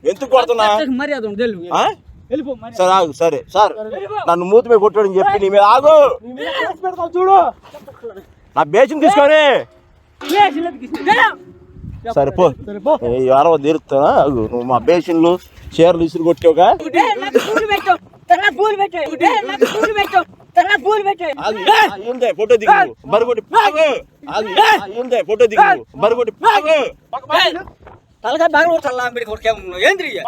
ఎందుకు కొడుతున్నా సరే ఆగు. సరే సార్ నన్ను మూతి మీద కొట్టాడని చెప్పి నీ మీద ఆగు. చూడు నా బేసిన్ తీసుకొని సరిపో ఎవరో తీరుతానా. నువ్వు మా బేసిన్లు చీరలు ఇసురు కొట్టావుగా. ఫోటో దిగు బరిగొట్టి ఫోటో దిగు బరిగొట్టి తలకాయ బాగా కొట్టాలా అంబేడి కొడుకేమో ఏంద్రియ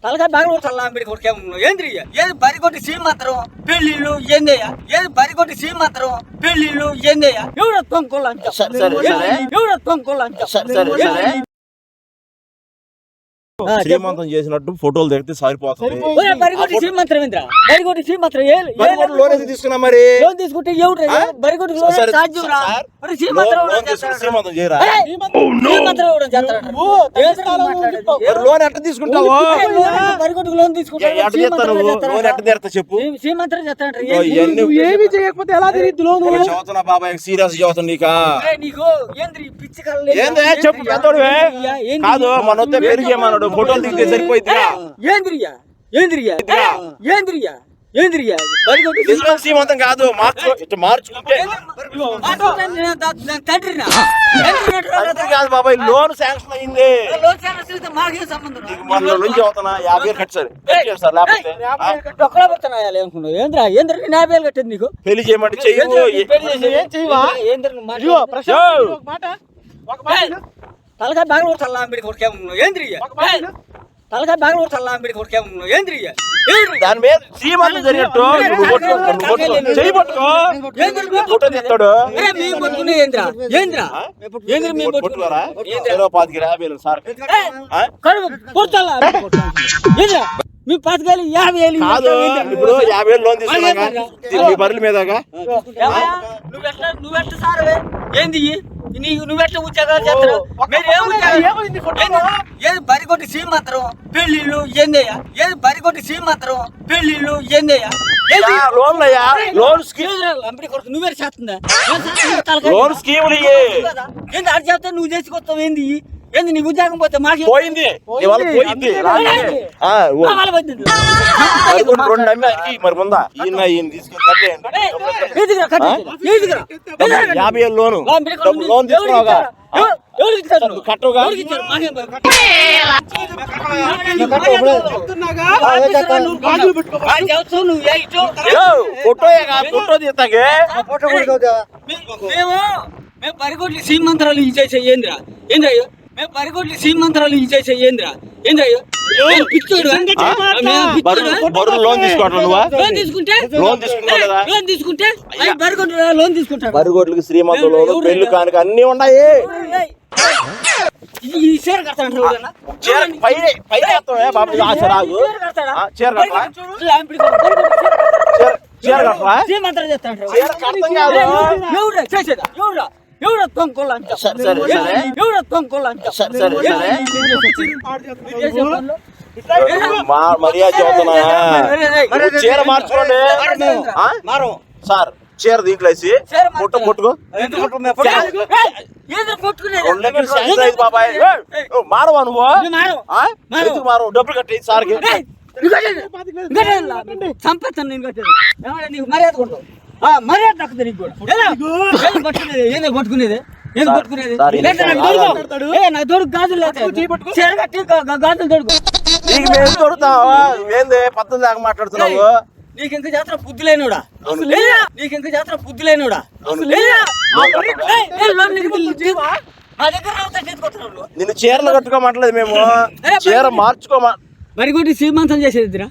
తలకాయ బాగా కొట్టాలా అంబేడి కొడుకేమో ఏంద్రియ ఏది బరిగొట్టి సీ మాత్రం పెళ్లిళ్ళు ఏందయ్యా ఏది బరిగొట్టి సీ మాత్రం పెళ్లిళ్ళు ఏందయ్యా ఎవడ తొంకోళ్ళు అంట ఎవడ తొంకోళ్ళు అంట శ్రీమంతం చేసినట్టు ఫోటోలు దిగితే సరిపోతుంది. తీసుకున్నా మరి తీసుకుంటే లోన్ ఎట్లా తీసుకుంటావు? చెప్పు ఏమి చేయకపోతే ఎలా చదువుతున్నా బాబాయ్ సీరియస్ చదువుతుంది నీకు చెప్పు కాదు మన వస్తే పెరిగేమన్నాడు ఫోటోలు దిగితే సరిపోయింది. సీమంతం కాదు మార్చుకుంటే కాదు బాబాయ్ లోన్ శాంక్షన్ అయింది. నుంచి అవుతున్నా 50,000 కట్టారు కట్టేది నీకు పెళ్లి చేయమంటే చెయ్యి. తలకాయ బాగా కొట్టాలా అంబేడి కొడుకేమో ఏంద్రియ తలకాయ బాగా కొట్టాలా అంబేడి కొడుకేమో ఏంద్రియ దాని మీద సీమంతం జరిగినట్టు ఫోటో తీస్తాడు. మీ 10,000 50,000 కాదు ఇప్పుడు 50,000 లోన్ తీసుకున్నా మీ బర్రెల మీదగా నువ్వెట్లా సారవే ఏంది నువ్వెట్లా ఉద్యోగాలు చేస్తావు? ఏది బరిగొట్టి సీ మాత్రం పెళ్లిళ్ళు ఏందయ్యా ఏది బరిగొట్టి సీ మాత్రం పెళ్లిళ్ళు ఏందయ్యా లోన్ లోన్ స్కీమ్ నువ్వే చేస్తుందా లోన్ స్కీమ్ ఏంది అటు చెప్తా నువ్వు చేసుకొస్తావు ఏంది ఏంది నీ ఉద్యోగం పోతే మాకు పోయింది మరి ముందా ఈయన తీసుకొని 50,000 లోను లోన్ తీసుకున్నావుగా కట్టవుగా ఫోటో తీస్తాగే మేము పరిగొడ్లు సీమంత్రాలు ఇచ్చేసే ఏంద్రా ఏంద్రయ్యో మేము పరిగొడ్లు సీమంత్రాలు ఇచ్చేసే ఏంద్రా ఏంద్రయ్యో బరిగొడ్లకి శ్రీమంతం లోను పెళ్లి కానుక అన్ని ఉన్నాయి. చీర కడతాడు ఎవడ తొంకోళ్ళు అంట ఎవడ తొంకోళ్ళు అంట మర్యాద చదువుతున్నా చీర మార్చుకోండి సార్ చీర దీంట్లో వేసి ముట్టుకో బాబాయ్ మారవా నువ్వు మారవు డబ్బులు కట్టి సార్కి సంపత్తాను నేను కట్టేది నీకు మర్యాద కొట్టు మర్యాద దక్కుతుంది నీకు కూడా పట్టుకునేది ఏదో పట్టుకునేది ఏది పట్టుకునేది నాకు తోడు గాజులు గాజులు తోడుకో తోడుతావా ఏంది 19 దాకా మాట్లాడుతున్నావు. నీకింక జాతర బుద్ధి లేనుడా నీకింక జాతర బుద్ధి లేనుడా నిన్ను చీరలు కట్టుకోమంటలేదు మేము చీర మార్చుకోమా బరిగొట్టి సీమంతం చేసేదిరా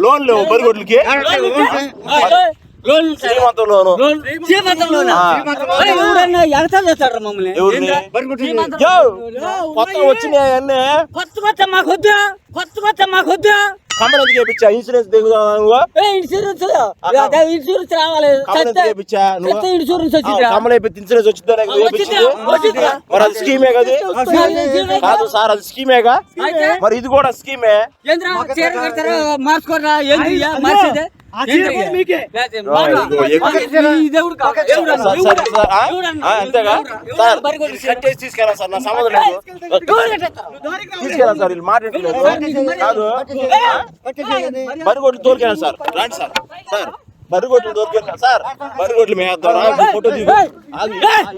లోన్ లేవు బరిగొడ్లకి ఎవరన్నా ఎగతాలు చేస్తాడు మమ్మల్ని కొత్త వచ్చినాయి కొత్త మాకు వద్దా కమర్ ఎందుకు వేయించా ఇన్సూరెన్స్ దిగుదావు నువ్వు ఇన్సూరెన్స్ రావాలి కమర్ ఎందుకు వేయించా నువ్వు ఇన్సూరెన్స్ వచ్చిందా కమర్ అయిపోయి ఇన్సూరెన్స్ వచ్చిందా మరి అది స్కీమే కదా కాదు సార్ అది స్కీమేగా మరి ఇది కూడా స్కీమే మార్చుకోరా ఏంది మార్చేదే అంతేగా సార్ కట్టేసి తీసుకెళ్ళాలి సార్ నా సంబంధం లేదు తీసుకెళ్ళాలి సార్ వీళ్ళు మాట్లాడలేదు కాదు బరిగొడ్లు తోలుకెళ్ళాలి సార్ రండి సార్ సార్ బరిగొడ్లు తోలుకెళ్ళాలి సార్ బరిగొడ్లు మేద్దాం ఫోటో దిగు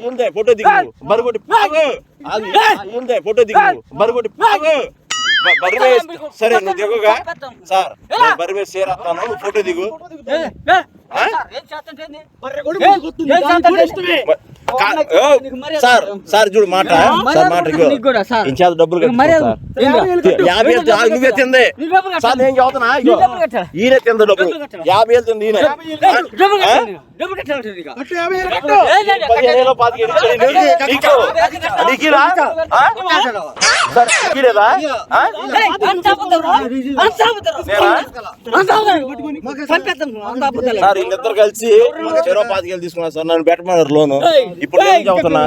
ఏందే ఫోటో దిగు బరిగొడ్డు ఏందే ఫోటో దిగు బరిగొడ్డు బరిమే సరే నువ్వు దిగుగా సార్ బరిమే సేరేస్తాను నువ్వు ఫోటో దిగు సార్ సార్ చూడు మాట సార్ మాట ఇంచేత డబ్బులు నువ్వే తింది సార్ నేను చదువుతున్నా ఈయన తింద డబ్బులు 50,000 తింది ఈయన 15,000 సార్ వీళ్ళిద్దరు కలిసి 25,000 తీసుకున్నా సార్ నన్ను పెట్టమన్నారు లోను ఇప్పుడు ఏం చదువుతున్నా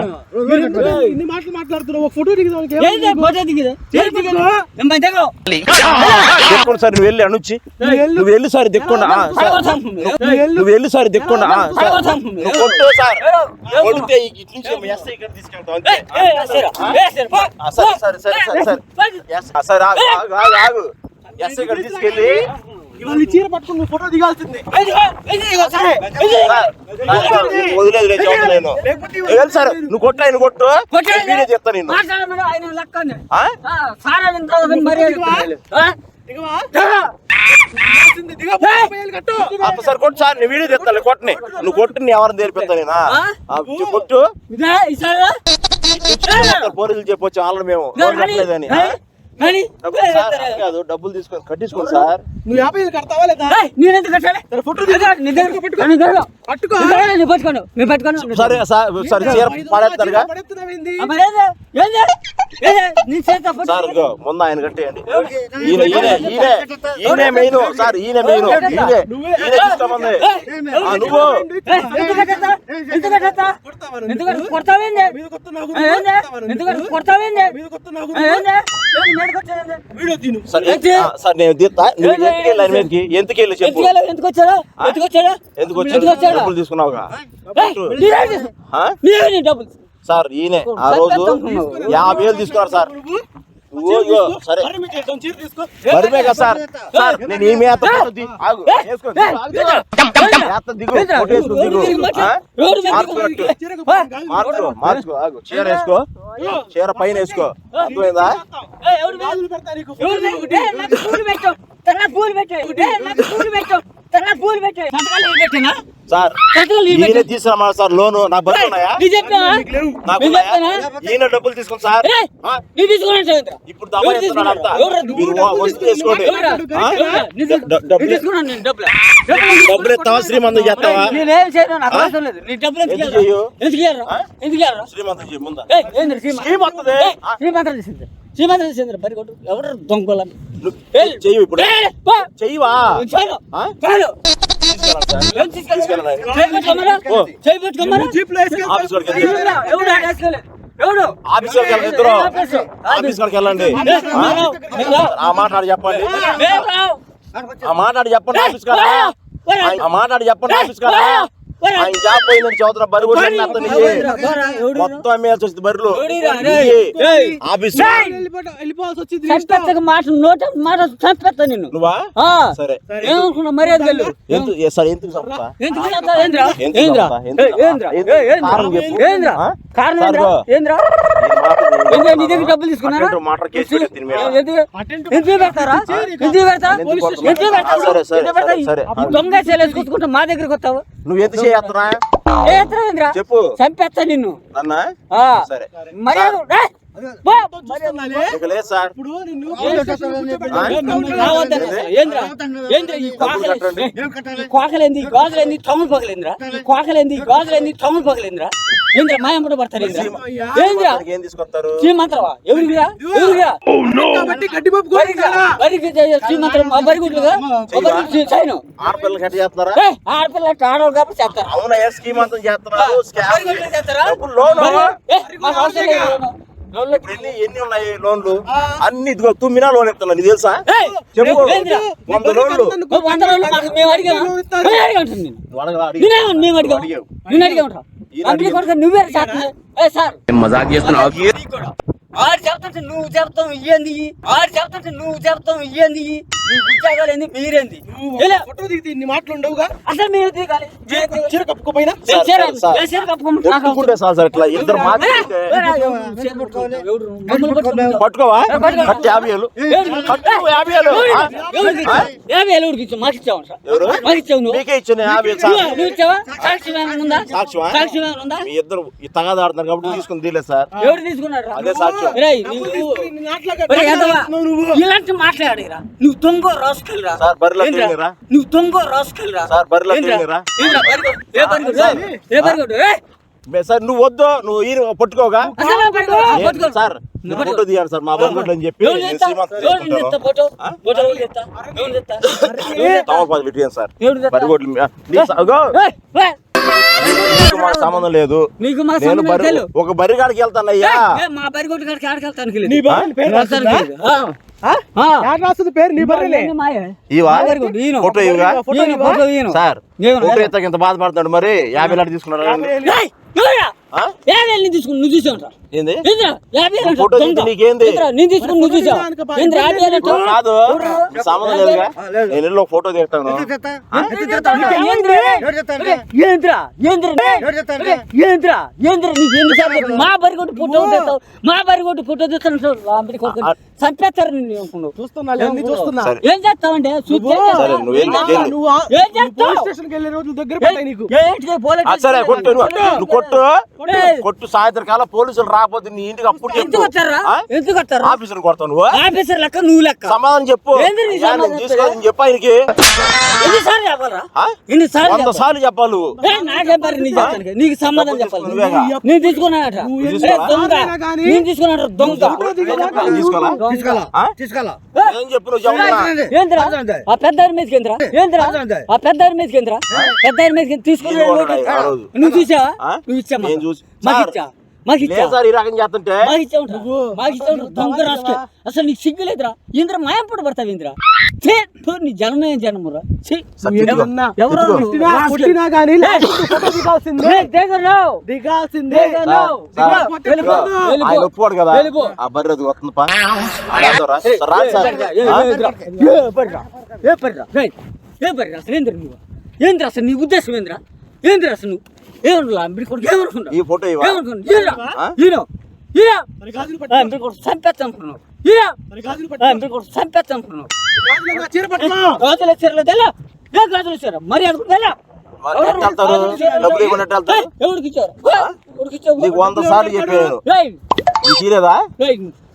దిక్కోండి సార్ నువ్వు వెళ్ళి అనుచ్చి నువ్వు వెళ్ళి సార్ దిక్కుండా నువ్వు వెళ్ళి సార్ దిక్కుండా కొట్టు సార్ కొడితే ఇటు నుంచి ఎస్ఐ ఇక్కడ తీసుకెళ్తాం అంతే సరే సరే సరే సరే సరే సార్ ఆగు ఎస్ఐ ఇక్కడ తీసుకెళ్ళి ఇవాళ చీర పట్టుకుని ఫోటో దిగాల్సింది వదిలేదు సార్ నువ్వు కొట్టు ఆయన కొట్టు వీడియో చెప్తా నేను సార్ కొట్టు సార్ నేను వీడియో చెప్తాను కొట్టని నువ్వు కొట్టు నీ ఎవరిని నేర్పిస్తా నేనా కొట్టు పోలీసులు చెప్పొచ్చు ఆల్రెడీ మేము కట్టలేదని కాదు డబ్బులు తీసుకొని కట్టించుకోండి సార్ నువ్వు 50,000 కడతావా లేదా ఫోటో సరే సరే చీర పడేస్తారుగా సార్ ముందు ఆయన కట్టేయండి ఈయన మెయిన్ సార్ ఈయన మెయిన్ ఈయన తీసుకోమంది నువ్వు సార్ నేను తీస్తా నువ్వు ఎందుకు వెళ్ళి చెప్పు ఎందుకు వచ్చా డబ్బులు తీసుకున్నావుగా సార్ ఈయన ఆ రోజు 50,000 తీసుకున్నారు సార్ సరే బరిమే కదా సార్ సార్ నేను ఈ మేత ఆగు దిగు మార్చుకో ఆగు చీర వేసుకో చీర పైన వేసుకో అర్థమైందా సార్ ఈయన తీసుకురా సార్ లోను నాకు బరువు ఉన్నాయా ఈయన డబ్బులు తీసుకోండి సార్ ఇప్పుడు దమ్మ చేస్తున్నాడు అంతా మీరు వస్తు చేసుకోండి డబ్బులు ఎత్తావా శ్రీమంతం చేస్తావా శ్రీమంతం చేయ ముందా చెయ్యి ఇప్పుడు చెయ్యవా ఆఫీస్ వెళ్ళండి ఆ మాట్లాడి చెప్పండి ఆ మాట్లాడి చెప్పండి ఆఫీస్ కాడ ఆ మాట్లాడి చెప్పండి ఆఫీస్ కాడ ఆయన జాబ్ పోయిందని చదువుతున్న బరి కూడా మొత్తం అమ్మేయాల్సి వస్తుంది బరిలో ఆఫీస్ వెళ్ళిపోవాల్సి వచ్చింది నువ్వా సరే మర్యాద సార్ ఎందుకు చంపుతా డబ్బులు తీసుకున్నారా దొంగ చేసుకుంటా మా దగ్గరకు వస్తావు నువ్వు ఎంత చేస్తున్నా చెప్పు చంపేస్తా నిన్ను అన్నా సరే సార్ కోకలేంది గాజులేంది తమ్ముడు పగలేంద్రా కోకలేంది గాజులేంది తమ్ముడు పగలేంద్రా ఏంద్రా మాయంపడ పడతారు ఏంద్రా ఏం తీసుకొస్తారు శ్రీమంత్రవా ఎవరికిరా ఎవరికిరా కాబట్టి గడ్డి పప్పు వరికి శ్రీమంత్రం వరి గుడ్లుగా చైను ఆడపిల్లకి ఎట్లా చేస్తున్నారా ఆడపిల్ల ఆడవాళ్ళు కాబట్టి చేస్తారు అవునా ఏ స్కీమ్ అంతా చేస్తున్నారు వరి గుడ్లు చేస్తారా లోన్ మాకు అవసరం లేదు ఎన్ని ఉన్నాయి లోన్లు అన్ని ఇదిగో తుమ్మినా లోన్ ఇస్తున్నా నీకు తెలుసా చెప్పు 100 లోన్లు 100 రోజులు మాకు మేము అడిగాము నువ్వు అడగలా, అడిగావు. మేము అడిగాము నేను అడిగాము కంపెనీ కొడుకు నువ్వే చేస్తున్నావు సార్ మజాక్ చేస్తున్నావు ఆడు చెప్తుంటే నువ్వు చెప్తావు ఇయ్యంది ఆడు చెప్తుంటే నువ్వు చెప్తావు ఇయ్యంది నీ ఉద్యోగాలు ఏంది మీరేంది ఫోటో దిగితే ఇన్ని మాటలు ఉండవుగా అసలు మీరు దిగాలి చీర కప్పుకోపోయినా కట్టుకుంటే సార్ ఇట్లా ఇద్దరు మాట్లాడితే పట్టుకోవా కట్టు 50 ఏళ్ళు కట్టు 50 ఏళ్ళు మాకు ఇచ్చావు ఎవరు? మాకు ఇచ్చావు నువ్వు మీకే ఇచ్చిన 50 ఏళ్ళు సార్. నువ్వు ఇచ్చావా సాక్షి ఏమైనా ఉందా సాక్ష్యమా? సాక్షి ఏమైనా ఉందా మీ ఇద్దరు ఈ తగాదా ఆడుతున్నారు కాబట్టి తీసుకుని తీయలేదు సార్ ఎవరు తీసుకున్నాడు అదే సాక్ష్యం ఇలాంటి మాట్లాడిరా నువ్వు తొంగో రాసుకెళ్ళరా సార్ బరిలో తిరిగిరా నువ్వు తొంగో రాసుకెళ్ళరా సార్ బరిలో తిరిగిరా సార్ నువ్వు వద్దు నువ్వు ఈయన పట్టుకోగా సార్ నువ్వు ఫోటో తీయాలి సార్ మా బంధువులు అని చెప్పి నేను శ్రీమంతం చేసుకుంటాను. తమలపాకులు ఇటు సార్ బరిగొడ్లు నీకు మాకు సంబంధం లేదు నీకు మా నేను ఒక బరిగాడికి వెళ్తానయ్యా మా బరిగొడ్డు కాడికి ఆడకెళ్తాను నీ భార్య పేరు రాస్తుంది పేరు నీ భార్యలే ఇవా ఫోటో ఇవ్వగా సార్ నేను ఫోటో ఎత్తాక ఇంత బాధపడుతున్నాడు మరి 50 లాంటి తీసుకున్నారా తీసుకుని నువ్వు చూసావు ఏంది ఫోటో తీసి నీకేంది నేను తీసుకుని నువ్వు చూసావు కాదు నీకు సంబంధం లేదుగా నేను వెళ్ళి ఒక ఫోటో తీస్తాను మా బరిగొట్టు ఫోటో తెస్తావు మా బరిగొట్టు ఫోటో తెస్తాను చంపేస్తారు నిన్ను చూస్తున్నా చూస్తున్నా సరే ఏం చేస్తావంటే సరే నువ్వు వెళ్ళి ఏం చేస్తావు స్టేషన్కి వెళ్ళే రోజులు దగ్గర పడ్డాయి నీకు సరే కొట్టు నువ్వు కొట్టు కొట్టు సాయంత్రం కాలం పోలీసులు రాకపోతే నీ ఇంటికి అప్పుడు ఎందుకు వచ్చారా ఎందుకు వచ్చారా ఆఫీసర్ కొడతావు నువ్వు ఆఫీసర్ లెక్క నువ్వు లెక్క సమాధానం చెప్పు ఏంది నీ సమాధానం? తీసుకోవాలని చెప్పు ఆయనకి ఎన్నిసార్లు చెప్పాలరా ఆ? ఎన్నిసార్లు 100 సార్లు చెప్పాలి నువ్వు నాకే పరి నీ చెప్తానికి నీకు సమాధానం చెప్పాలి నువ్వేగా? నేను తీసుకున్నానట దొంగ నేను తీసుకున్నాడు దొంగ తీసుకోవాలా ఆ? ఏం చెప్పు నువ్వు చెప్తున్నా ఏంద్రా ఆ పెద్ద మీదకి ఏంద్రా ఏంద్రా ఆ పెద్ద మీదకి ఏంద్రా పెద్ద మీదకి తీసుకున్నాడు ఆ రోజు. నువ్వు చూసావా ఆ? నువ్వు ఇచ్చా నేను చూసి మాకు సార్, ఇచ్చా మాకు ఇచ్చా లేదు సార్ ఈ రకం చేస్తుంటే మాకు ఇచ్చా దొంగ రాసుకో అసలు నీకు సిగ్గులేదురా ఇంద్ర మాయంపడి పడతావు ఇంద్ర నీ జన్మే జన్మరా ఎవరు పుట్టినా కానీ ఫోటో దిగాల్సిందే దిగాల్సిందే ఆయన ఒప్పుకోడు కదా ఆ బర్రె అది వస్తుంది పా రాదు సార్ ఏంద్ర అసలు నీ ఉద్దేశం ఏంద్ర ఏంద్ర అసలు నువ్వు ఏమనుకున్నావు ఈ ఫోటో ఇవ్వ చంపేస్తానుకున్నావు చంపేస్తానుకున్నావు చీర పట్టుకో గాజుల చీరలు తెలా ఏ గాజుల చీర మరి అనుకుంటా ఎట్లా వెళ్తారు డబ్బులు ఇవ్వకుండా ఎట్లా వెళ్తారు ఎవరికి ఇచ్చారు ఎవరికి ఇచ్చావు నీకు 100 సార్లు చెప్పాను నీకు తీరేదా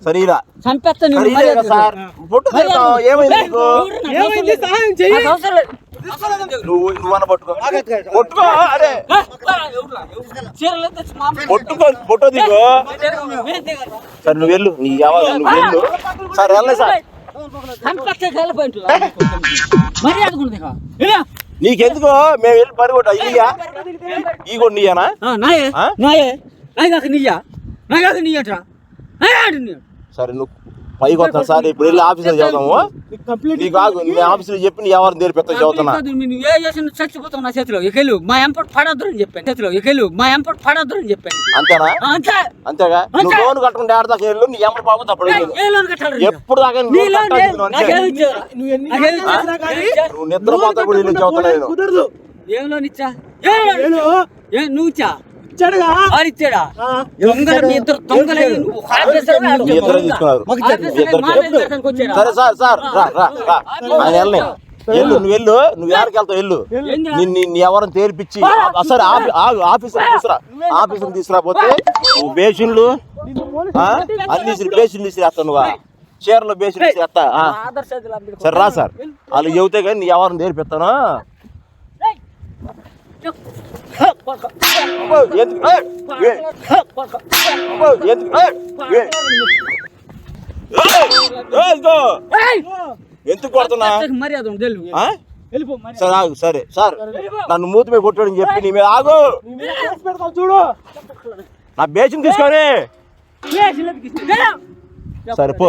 సరేరా చంపేస్తాను సరేగా సార్ ఫోటో తీస్తావు ఏమైంది నీకు ఏమైంది సహాయం చెయ్యి నువ్వు అన్న పట్టుకో అరే పట్టుకో ఫోటో దిగు సార్ నువ్వు వెళ్ళు నీ నువ్వు వెళ్ళు సార్ వెళ్ళలే సార్ నీకెందుకో మేము వెళ్ళి పరిగొట్ట ఇయ్యా ఈ కూడా నీయానా నాయే నాయే నాయగాక నీయా నాయగాక నీయట్రా సరే నువ్వు పైకి వస్తాను సార్ ఇప్పుడు వెళ్ళి ఆఫీసులో చదువుతాము నీకు ఆగు నీ ఆఫీసులో చెప్పి నీ ఎవరిని తెరిపిస్తా చదువుతున్నా ఏ చేసిన చచ్చిపోతావు నా చేతిలో ఎకెళ్ళు మా ఎంపటి పడద్దు అని చెప్పాను చేతిలో ఎకెళ్ళు మా ఎంపటి పడద్దు అని చెప్పాను అంతేనా అంతే అంతేగా నువ్వు లోన్ కట్టుకుంటే ఆడదాకా వెళ్ళు నీ ఎమ్మడి పాపం తప్పుడు ఏ లోన్ కట్టాలి ఎప్పుడు దాకా నువ్వు నిద్రపోతా కూడా వెళ్ళి చదువుతున్నాను కుదరదు ఏం లోన్ ఇచ్చా నువ్వు ఇచ్చా ఇచ్చాడుగా ఆడిచ్చాడా దొంగలు మీ ఇద్దరు దొంగలే నువ్వు ఇద్దరు తీసుకున్నారు సరే సార్ సార్ రా రా రా ఆయన వెళ్ళలే వెళ్ళు నువ్వు ఎక్కడికి వెళ్తావు వెళ్ళు నీ ఎవరిని తేల్పించి సరే ఆఫీసర్ తీసుకురాపోతే నువ్వు బేషన్లు అన్ని బేషన్లు తీసుకురేస్తావు నువ్వు చీరలో బేషన్లు తీసుకురేస్తా సరే రా సార్ వాళ్ళు చెబితే కానీ నీ ఎవరిని తేల్పిస్తాను అబ్బో, ఎందుకు? ఏయ్, అబ్బో, ఎందుకు? ఏయ్. ఇదిగో. ఎందుకు కొడుతున్నా? మర్యాద ఉంది, వెళ్ళు. ఆ? వెళ్ళిపో మర్యాద. సరే ఆగు, సరే సార్ నన్ను మూతి మీద కొట్టాడని చెప్పి నీ మీద ఆగు. చూడు నా బేసిన్ తీసుకొని ఏ, చిన్నపికి ఇస్తే. సరే పో.